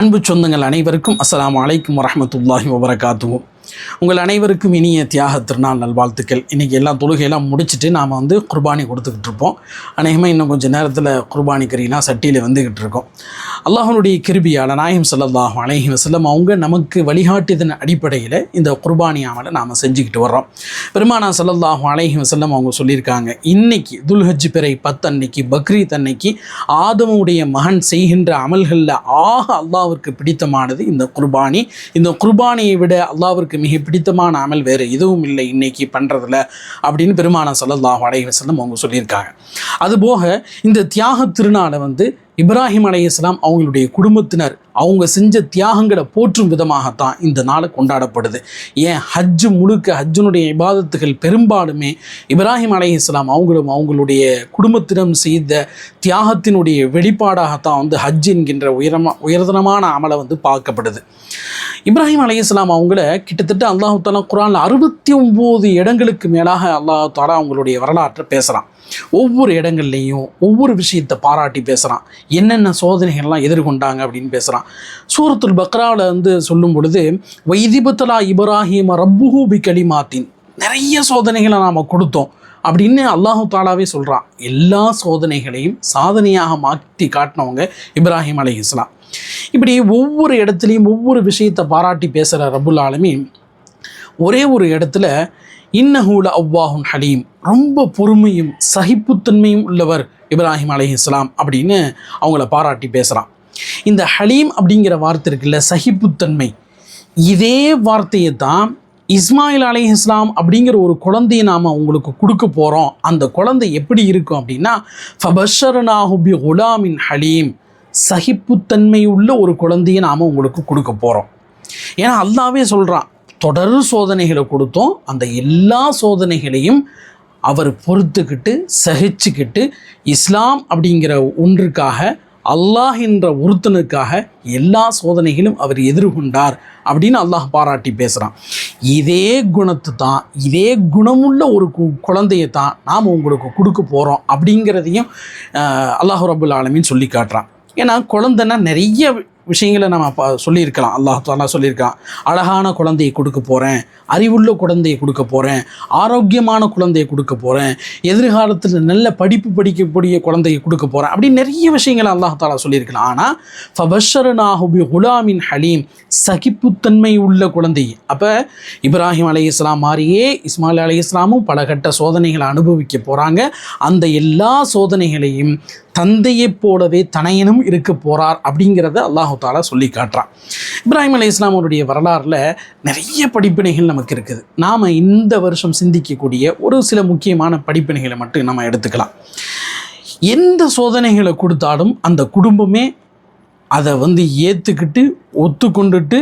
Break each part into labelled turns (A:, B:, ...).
A: அன்பு சொந்தங்கள் அனைவருக்கும் அஸ்ஸலாமு அலைக்கும் வரஹ்மத்துல்லாஹி வபரகாத்துஹு. உங்கள் அனைவருக்கும் இனிய தியாக திருநாள் நல்வாழ்த்துக்கள். இன்றைக்கி எல்லாம் தொழுகையெல்லாம் முடிச்சுட்டு நாம் குர்பானி கொடுத்துக்கிட்டு இருப்போம். அநேகமாக இன்னும் கொஞ்சம் நேரத்தில் குர்பானி கறிலாம் சட்டியில் வந்துக்கிட்டு இருக்கோம். அல்லாஹ்வுடைய கிருபையால் நாயகம் ஸல்லல்லாஹு அலைஹி வஸல்லம் அவங்க நமக்கு வழிகாட்டியதன் அடிப்படையில் இந்த குர்பானி அமலை நாம் செஞ்சுக்கிட்டு வர்றோம். பெருமானார் ஸல்லல்லாஹு அலைஹி வஸல்லம் அவங்க சொல்லியிருக்காங்க, இன்னைக்கு துல்ஹஜ் பிறை 10 அன்னைக்கு பக்ரீத் அன்னைக்கு ஆதமுடைய மகன் செய்கின்ற அமல்களில் அல்லாஹ்விற்கு பிடித்தமானது இந்த குர்பானி. இந்த குர்பானியை விட அல்லாஹ்விற்கு மிக பிடித்தமான அமல் வேறு எதுவும் இல்லை இன்னைக்கு பண்ணுறதில்ல அப்படின்னு பெருமானார் ஸல்லல்லாஹு அலைஹி வஸல்லம் அவங்க சொல்லியிருக்காங்க. அதுபோக இந்த தியாக திருநாளை இப்ராஹிம் அலைஹிஸ்ஸலாம் அவங்களுடைய குடும்பத்தினர் அவங்க செஞ்ச தியாகங்களை போற்றும் விதமாகத்தான் இந்த நாள் கொண்டாடப்படுது. ஏன் ஹஜ்ஜு முழுக்க ஹஜ்ஜினுடைய இபாதத்துகள் பெரும்பாலுமே இப்ராஹிம் அலைஹிஸ்ஸலாம் அவங்களுடைய குடும்பத்தினம் செய்த தியாகத்தினுடைய வெளிப்பாடாகத்தான் ஹஜ் என்கின்ற உயர்தனமான அமலை பார்க்கப்படுது. இப்ராஹிம் அலைஹிஸ்ஸலாம் அவங்கள கிட்டத்தட்ட அல்லாஹ் தஆலா குர்ஆனில் 69 இடங்களுக்கு மேலாக அல்லாஹ் தஆலா அவங்களுடைய வரலாற்றை பேசுகிறான். ஒவ்வொரு இடங்கள்லையும் ஒவ்வொரு விஷயத்தை பாராட்டி பேசுகிறான். என்னென்ன சோதனைகள்லாம் எதிர்கொண்டாங்க அப்படின்னு பேசுகிறான். சூரத்துல் பக்ராவில் சொல்லும் பொழுது வைதிபத்தலா இப்ராஹிம ரப்புஹு பி கலிமாத்தின், நிறைய சோதனைகளை நாம் கொடுத்தோம் அப்படின்னு அல்லாஹு தாலாவே சொல்கிறான். எல்லா சோதனைகளையும் சாதனையாக மாற்றி காட்டினவங்க இப்ராஹிம் அலைஹிஸ்ஸலாம். இப்படி ஒவ்வொரு இடத்துலையும் ஒவ்வொரு விஷயத்தை பாராட்டி பேசுகிற ரப்புல் ஆலமீன் ஒரே ஒரு இடத்துல இன்னஹூல அவ்வாஹுன் ஹலீம், ரொம்ப பொறுமையும் சகிப்புத்தன்மையும் உள்ளவர் இப்ராஹிம் அலைஹிஸ்ஸலாம் அப்படின்னு அவங்கள பாராட்டி பேசுகிறான். இந்த ஹலீம் அப்படிங்கிற வார்த்தை இருக்குல்ல, சகிப்புத்தன்மை, இதே வார்த்தையை தான் இஸ்மாயில் அலைஹிஸ்ஸலாம் அப்படிங்கிற ஒரு குழந்தையை நாம் உங்களுக்கு கொடுக்க போகிறோம். அந்த குழந்தை எப்படி இருக்கும் அப்படின்னா ஃபபஷர்னாஹு பி குலாமின் ஹலீம், சகிப்புத்தன்மை உள்ள ஒரு குழந்தையை நாம் உங்களுக்கு கொடுக்க போகிறோம். ஏன்னா அல்லாஹ்வே சொல்கிறான், தொடர் சோதனைகளை கொடுத்தோம், அந்த எல்லா சோதனைகளையும் அவர் பொறுத்துக்கிட்டு சகிச்சுக்கிட்டு இஸ்லாம் அப்படிங்கிற ஒன்றுக்காக அல்லாஹ் என்ற ஒருத்தனுக்காக எல்லா சோதனைகளும் அவர் எதிர்கொண்டார் அப்படின்னு அல்லாஹ் பாராட்டி பேசுகிறான். இதே குணத்தை தான், இதே குணமுள்ள ஒரு குழந்தையை தான் நாம் உங்களுக்கு கொடுக்க போகிறோம் அப்படிங்கிறதையும் அல்லாஹ் ரப்புல் ஆலமீன் சொல்லி காட்டுறான். ஏன்னா குழந்தைன்னா நிறைய விஷயங்களை நம்ம சொல்லியிருக்கலாம். அல்லாஹ் தஆலா சொல்லியிருக்கான், அழகான குழந்தையை கொடுக்க போகிறேன், அறிவுள்ள குழந்தையை கொடுக்க போகிறேன், ஆரோக்கியமான குழந்தையை கொடுக்க போகிறேன், எதிர்காலத்தில் நல்ல படிப்பு படிக்கக்கூடிய குழந்தையை கொடுக்க போகிறேன் அப்படின்னு நிறைய விஷயங்களை அல்லாஹ் தஆலா சொல்லியிருக்கலாம். ஆனால் ஃபபஷர்னாஹு பி குலாமின் ஹலீம், சகிப்புத்தன்மை உள்ள குழந்தை. அப்போ இப்ராஹிம் அலைஹிஸ்ஸலாம் மாதிரியே இஸ்மாயில் அலைஹிஸ்ஸலாமும் பல கட்ட சோதனைகளை அனுபவிக்க போகிறாங்க. அந்த எல்லா சோதனைகளையும் தந்தையைப் போலவே தனையனும் இருக்க போகிறார் அப்படிங்கிறத அல்லாஹ் தஆலா சொல்லி காட்டுறான். இப்ராஹிம் அலைஹிஸ்ஸலாம் அவருடைய வரலாறில் நிறைய படிப்பினைகள் நமக்கு இருக்குது. நாம் இந்த வருஷம் சிந்திக்கக்கூடிய ஒரு சில முக்கியமான படிப்பினைகளை மட்டும் நம்ம எடுத்துக்கலாம். எந்த சோதனைகளை கொடுத்தாலும் அந்த குடும்பமே அதை ஏற்றுக்கிட்டு ஒத்துக்கொண்டுட்டு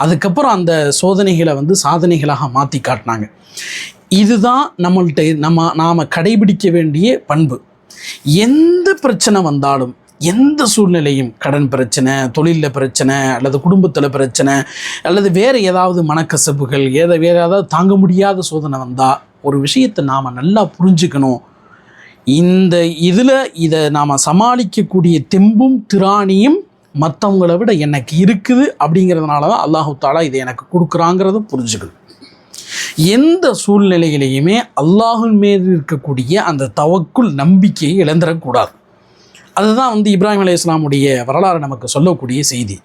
A: அதுக்கப்புறம் அந்த சோதனைகளை சாதனைகளாக மாற்றி காட்டினாங்க. இதுதான் நாம் கடைபிடிக்க வேண்டிய பண்பு. எந்த பிரச்சனை வந்தாலும், எந்த சூழ்நிலையும், கடன் பிரச்சனை, தொழிலில் பிரச்சனை, அல்லது குடும்பத்தில் பிரச்சனை, அல்லது வேறு ஏதாவது மனக்கசப்புகள், வேறு ஏதாவது தாங்க முடியாத சோதனை வந்தால் ஒரு விஷயத்தை நாம் நல்லா புரிஞ்சுக்கணும். இதை நாம் சமாளிக்கக்கூடிய தெம்பும் திராணியும் மற்றவங்களை விட எனக்கு இருக்குது அப்படிங்கிறதுனால தான் அல்லாஹ் தஆலா இதை எனக்கு கொடுக்குறாங்கிறத புரிஞ்சுக்கணும். எந்த சூழ்நிலையிலையுமே அல்லாஹ்வின் மீது இருக்கக்கூடிய அந்த தவக்குல் நம்பிக்கையை இழந்துடக்கூடாது. அதுதான் இப்ராஹிம் அலைஹிஸ்ஸலாமுடைய வரலாறு நமக்கு சொல்லக்கூடிய செய்தி.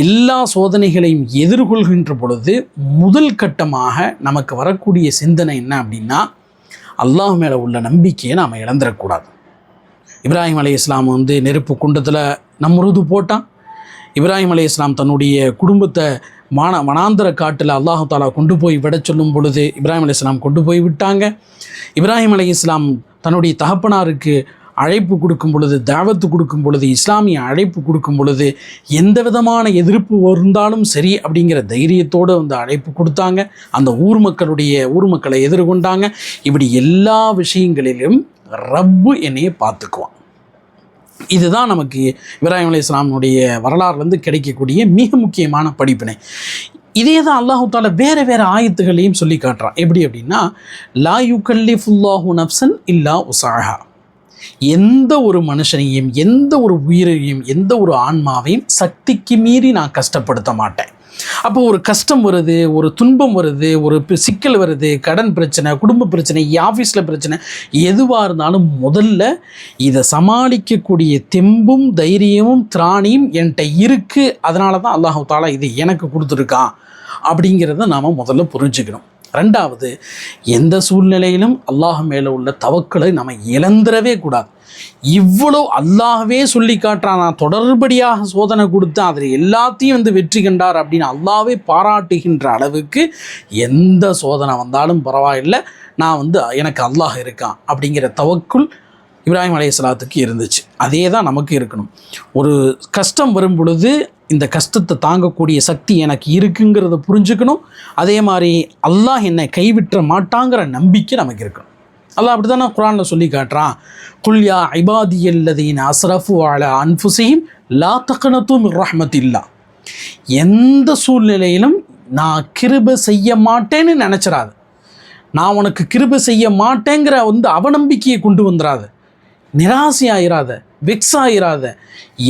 A: எல்லா சோதனைகளையும் எதிர்கொள்கின்ற பொழுது முதல் கட்டமாக நமக்கு வரக்கூடிய சிந்தனை என்ன அப்படின்னா, அல்லாஹ் மேலே உள்ள நம்பிக்கையை நாம் இழந்துடக்கூடாது. இப்ராஹிம் அலைஹிஸ்ஸலாம் நெருப்பு குண்டத்தில் நம்ருது போட்டான். இப்ராஹிம் அலைஹிஸ்ஸலாம் தன்னுடைய குடும்பத்தை வனாந்தர காட்டில் அல்லாஹ் தஆலா கொண்டு போய் விட சொல்லும் பொழுது இப்ராஹிம் அலைஹிஸ்ஸலாம் கொண்டு போய் விட்டாங்க. இப்ராஹிம் அலைஹிஸ்ஸலாம் தன்னுடைய தகப்பனாருக்கு அழைப்பு கொடுக்கும் பொழுது, தாவத்து கொடுக்கும் பொழுது, இஸ்லாமிய அழைப்பு கொடுக்கும் பொழுது எந்த விதமான எதிர்ப்பு இருந்தாலும் சரி அப்படிங்கிற தைரியத்தோடு அழைப்பு கொடுத்தாங்க. அந்த ஊர் மக்களை எதிர்கொண்டாங்க. இப்படி எல்லா விஷயங்களிலும் ரப்பு என்னையே பார்த்துக்குவான். இதுதான் நமக்கு இப்ராஹிம் அலைஹிஸ்ஸலாமுடைய வரலாறுலேருந்து கிடைக்கக்கூடிய மிக முக்கியமான படிப்பினை. இதே தான் அல்லாஹ் தஆலா வேறு வேறு ஆயத்துகளையும் சொல்லி காட்டுறான். எப்படி அப்படின்னா, லா யுகல்லிஃபுல்லாஹு நஃப்ஸன் இல்லா உஸாஹா, எந்த ஒரு மனுஷனையும், எந்த ஒரு உயிரையும், எந்த ஒரு ஆன்மாவையும் சக்திக்கு மீறி நான் கஷ்டப்படுத்த மாட்டேன். அப்போ ஒரு கஷ்டம் வருது, ஒரு துன்பம் வருது, ஒரு சிக்கல் வருது, கடன் பிரச்சனை, குடும்ப பிரச்சனை, ஆஃபீஸில் பிரச்சனை, எதுவாக இருந்தாலும் முதல்ல இதை சமாளிக்கக்கூடிய தெம்பும் தைரியமும் திராணியும் என்கிட்ட இருக்குது. அதனால தான் அல்லாஹ் தஆலா இது எனக்கு கொடுத்துருக்கான் அப்படிங்கிறத நாம் முதல்ல புரிஞ்சுக்கணும். ரெண்டாவது, எந்த சூழ்நிலையிலும் அல்லாஹ் மேலே உள்ள தவக்கலை நம்ம இழந்துடவே கூடாது. இவ்வளோ அல்லாஹ்வே சொல்லி காட்டுறான், நான் தொடர்படியாக சோதனை கொடுத்தேன், அதில் எல்லாத்தையும் வெற்றி கண்டார் அப்படின்னு அல்லாஹ்வே பாராட்டுகின்ற அளவுக்கு எந்த சோதனை வந்தாலும் பரவாயில்லை, நான் எனக்கு அல்லாஹ் இருக்கான் அப்படிங்கிற தவக்குல் இப்ராஹிம் அலைஹிஸ்ஸலாத்துக்கு இருந்துச்சு. அதே தான் நமக்கு இருக்கணும். ஒரு கஷ்டம் வரும் பொழுது இந்த கஷ்டத்தை தாங்கக்கூடிய சக்தி எனக்கு இருக்குங்கிறத புரிஞ்சுக்கணும். அதே மாதிரி அல்லாஹ் என்னை கைவிட்ட மாட்டாங்கிற நம்பிக்கை நமக்கு இருக்கணும். அல்லாஹ் அப்படி தானே குர்ஆனில் சொல்லி காட்டுறான், குல் யா இபாதியல்லதீன அஸ்ரஃபு அலா அன்ஃபுஸிஹிம் லா தக்னது மின் ரஹ்மத்தில்லா. எந்த சூழ்நிலையிலும் நான் கிருபை செய்ய மாட்டேன்னு நினச்சிடாது, நான் உனக்கு கிருபை செய்ய மாட்டேங்கிற அவநம்பிக்கையை கொண்டு வந்துடாது, நிராசையாயிராத, வெக்ஸ் ஆயிராத.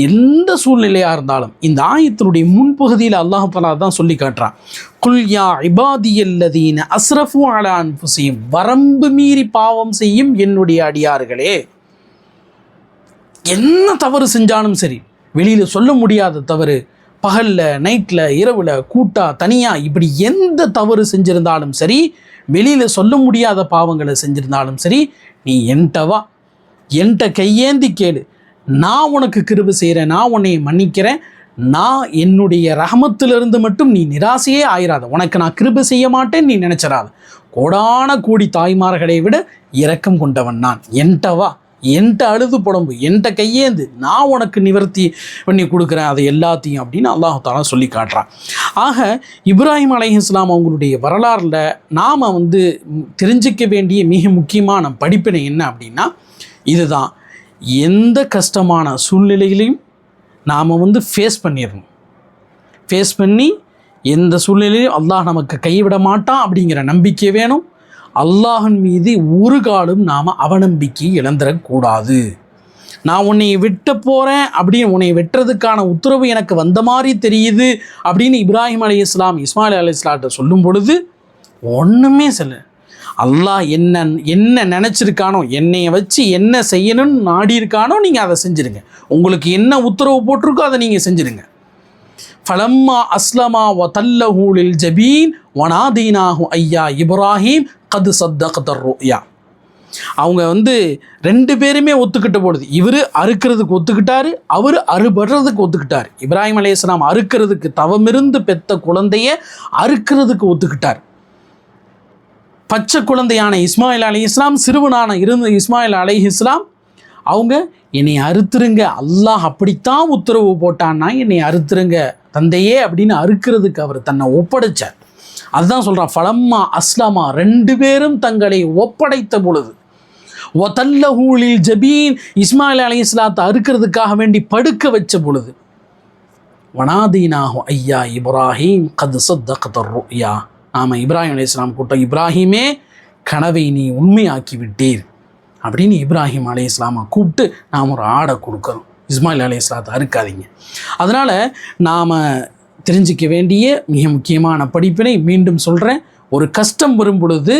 A: எந்த சூழ்நிலையாக இருந்தாலும் இந்த ஆயத்தினுடைய முன்பகுதியில் அல்லாஹ் தஆலா தான் சொல்லி காட்டுறான், குல் யா இபாதியல்லதீன அஸ்ரஃபு அலா அன்ஃபுஸிஹிம், வரம்பு மீறி பாவம் செய்யும் என்னுடைய அடியார்களே. என்ன தவறு செஞ்சாலும் சரி, வெளியில் சொல்ல முடியாத தவறு, பகலில், நைட்டில், இரவில், கூட்டா தனியாக, இப்படி எந்த தவறு செஞ்சிருந்தாலும் சரி, வெளியில் சொல்ல முடியாத பாவங்களை செஞ்சிருந்தாலும் சரி, நீ என்கிட்ட என்கிட்ட கையேந்தி கேளு, நான் உனக்கு கிருபை செய்கிறேன், நான் உன்னை மன்னிக்கிறேன், நான் என்னுடைய ரஹமத்திலிருந்து மட்டும் நீ நிராசையே ஆயிராத, உனக்கு நான் கிருபை செய்ய மாட்டேன் நீ நினச்சிடாத. கோடான கோடி தாய்மார்களை விட இரக்கம் கொண்டவன் நான், என்கிட்ட அழுது புடம்பு, என்கிட்ட கையேந்து, நான் உனக்கு நிவர்த்தி பண்ணி கொடுக்குறேன் அதை எல்லாத்தையும் அப்படின்னு அல்லாஹ் தஆலா சொல்லி காட்டுறான். ஆக இப்ராஹிம் அலைஹிஸ்ஸலாம் அவங்களுடைய வரலாறில் நாம் தெரிஞ்சிக்க வேண்டிய மிக முக்கியமான படிப்பினை என்ன அப்படின்னா இதுதான், எந்த கஷ்டமான சூழ்நிலைகளையும் நாம் ஃபேஸ் பண்ணிடணும். ஃபேஸ் பண்ணி எந்த சூழ்நிலையிலும் அல்லாஹ் நமக்கு கைவிட மாட்டான் அப்படிங்கிற நம்பிக்கை வேணும். அல்லாஹின் மீது ஒரு காலம் நாம் அவநம்பிக்கை இழந்துடக்கூடாது. நான் உன்னை வெட்ட போகிறேன் அப்படின்னு, உன்னை வெட்டுறதுக்கான உத்தரவு எனக்கு வந்த மாதிரி தெரியுது அப்படின்னு இப்ராஹிம் அலைஹிஸ்ஸலாம் இஸ்மாயில் அலைஹிஸ்ஸலாத்தை சொல்லும் பொழுது ஒன்றுமே சொல்ல, அல்லாஹ் என்ன நினச்சிருக்கானோ, என்னைய வச்சு என்ன செய்யணும்னு நாடி இருக்கானோ நீங்கள் அதை செஞ்சுருங்க, உங்களுக்கு என்ன உத்தரவு போட்டிருக்கோ அதை நீங்கள் செஞ்சுருங்க. ஃபலம்மா அஸ்லமா வ தல்லஹு லில் ஜபீன் வனாதீனாஹு ஐயா இப்ராஹிம் கது சத்தக்தர் ருயா. அவங்க ரெண்டு பேருமே ஒத்துக்கிட்ட பொழுது, இவர் அறுக்கிறதுக்கு ஒத்துக்கிட்டாரு, அவர் அறுபடுறதுக்கு ஒத்துக்கிட்டார். இப்ராஹிம் அலைஹிஸ்ஸலாம் அறுக்கிறதுக்கு தவமிருந்து பெத்த குழந்தைய அறுக்கிறதுக்கு ஒத்துக்கிட்டார். பச்சை குழந்தையான இஸ்மாயில் அலைஹிஸ்ஸலாம், சிறுவனான இருந்த இஸ்மாயில் அலைஹிஸ்ஸலாம் அவங்க என்னை அறுத்துருங்க, அல்லாஹ் அப்படித்தான் உத்தரவு போட்டான்னா என்னை அறுத்துருங்க தந்தையே அப்படின்னு அறுக்கிறதுக்கு அவர் தன்னை ஒப்படைச்சார். அதுதான் சொல்கிறான், ஃபலம்மா அஸ்லமா, ரெண்டு பேரும் தங்களை ஒப்படைத்த பொழுது, வதல்லஹு லில் ஜபீன், இஸ்மாயில் அலைஹிஸ்ஸலாத்தை அறுக்கிறதுக்காக வேண்டி படுக்க வச்ச பொழுது, வனாதீனாஹு ஐயா இப்ராஹிம் கது சத்தக்தர் ருயா, நாம் இப்ராஹிம் அலைஹிஸ்ஸலாம் கூட்டம், இப்ராஹிமே கனவை நீ உண்மையாக்கி விட்டீர் அப்படின்னு இப்ராஹிம் அலைஹிஸ்ஸலாமை கூப்பிட்டு நாம் ஒரு ஆடை கொடுக்குறோம், இஸ்மாயில் அலைஹிஸ்ஸலாத்தை அறுக்காதீங்க. அதனால் நாம் தெரிஞ்சிக்க வேண்டிய மிக முக்கியமான படிப்பினை மீண்டும் சொல்கிறேன், ஒரு கஷ்டம் வரும் பொழுது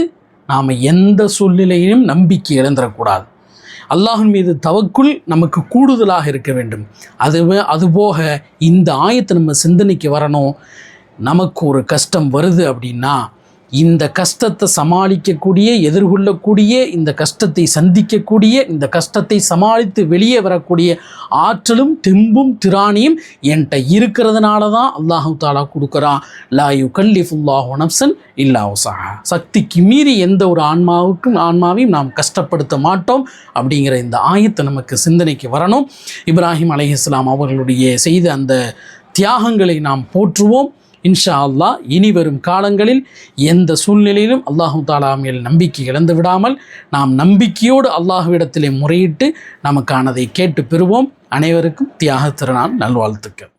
A: நாம் எந்த சூழ்நிலையிலும் நம்பிக்கை இழந்துடக்கூடாது. அல்லாஹின் மீது தவக்குல் நமக்கு கூடுதலாக இருக்க வேண்டும். அதுபோக இந்த ஆயத்தை நம்ம சிந்தனைக்கு வரணும். நமக்கு ஒரு கஷ்டம் வருது அப்படின்னா இந்த கஷ்டத்தை சமாளிக்கக்கூடிய, எதிர்கொள்ளக்கூடிய, இந்த கஷ்டத்தை சந்திக்கக்கூடிய, இந்த கஷ்டத்தை சமாளித்து வெளியே வரக்கூடிய ஆற்றலும் தெம்பும் திராணியும் என்கிட்ட இருக்கிறதுனால தான் அல்லாஹு தஆலா கொடுக்குறான். லா யுகல்லிஃபுல்லாஹு நஃப்ஸன் இல்லா வஸஹா. சக்திக்கு மீறி எந்த ஒரு ஆன்மாவையும் நாம் கஷ்டப்படுத்த மாட்டோம் அப்படிங்கிற இந்த ஆயத்தை நமக்கு சிந்தனைக்கு வரணும். இப்ராஹிம் அலைஹிஸ்ஸலாம் அவர்களுடைய செய்த அந்த தியாகங்களை நாம் போற்றுவோம். இன்ஷா அல்லாஹ் இனி வரும் காலங்களில் எந்த சூழ்நிலையிலும் அல்லாஹு தஆலா மேல் நம்பிக்கை இழந்து விடாமல் நாம் நம்பிக்கையோடு அல்லாஹ்விடத்திலே முறையிட்டு நமக்கானதை கேட்டு பெறுவோம். அனைவருக்கும் தியாக திருநாள் நல்வாழ்த்துக்கள்.